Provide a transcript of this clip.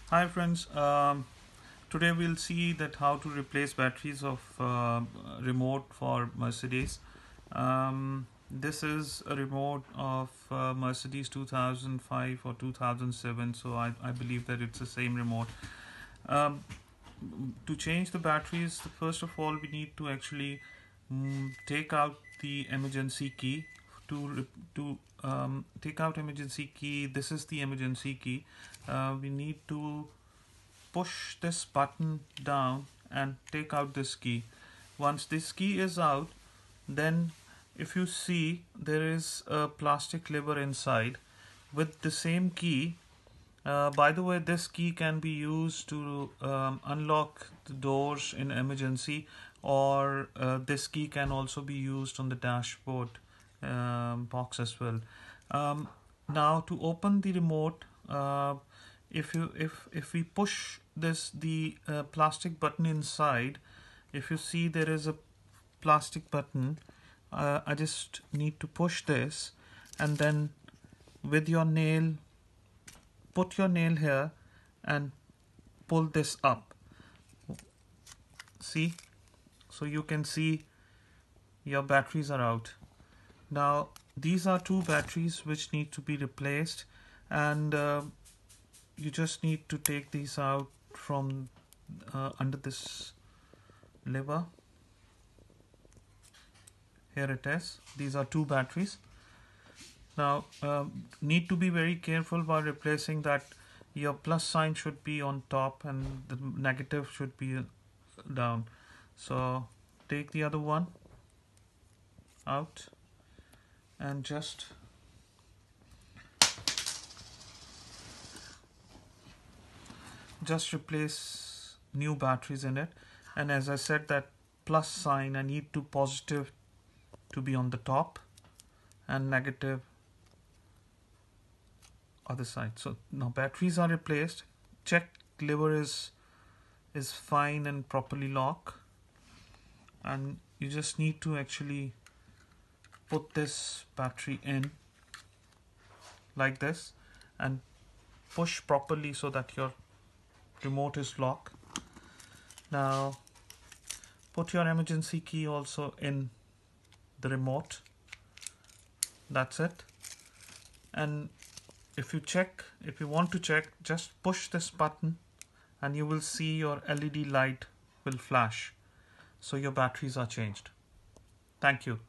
Hi friends, today we'll see that how to replace batteries of remote for Mercedes. This is a remote of Mercedes 2005 or 2007, so I believe that it's the same remote. Um, to change the batteries, first of all we need to actually take out the emergency key. To take out emergency key, this is the emergency key. We need to push this button down and take out this key. Once this key is out, then if you see, there is a plastic lever inside with the same key. By the way, this key can be used to unlock the doors in emergency, or this key can also be used on the dashboard box as well. Um, Now to open the remote, if we push the plastic button inside, if you see there is a plastic button, I just need to push this, and then with your nail, put your nail here and pull this up. See, so you can see your batteries are out. Now these are two batteries which need to be replaced, and you just need to take these out from under this lever. Here it is. These are two batteries. Now need to be very careful while replacing that. Your plus sign should be on top and the negative should be down. So take the other one out and just replace new batteries in it. And as I said, that plus sign, I need to positive to be on the top and negative other side. So now batteries are replaced. Check lever is fine and properly locked, and you just need to actually put this battery in like this and push properly so that your remote is locked. Now put your emergency key also in the remote. That's it. And if you want to check, just push this button and you will see your LED light will flash. So your batteries are changed. Thank you.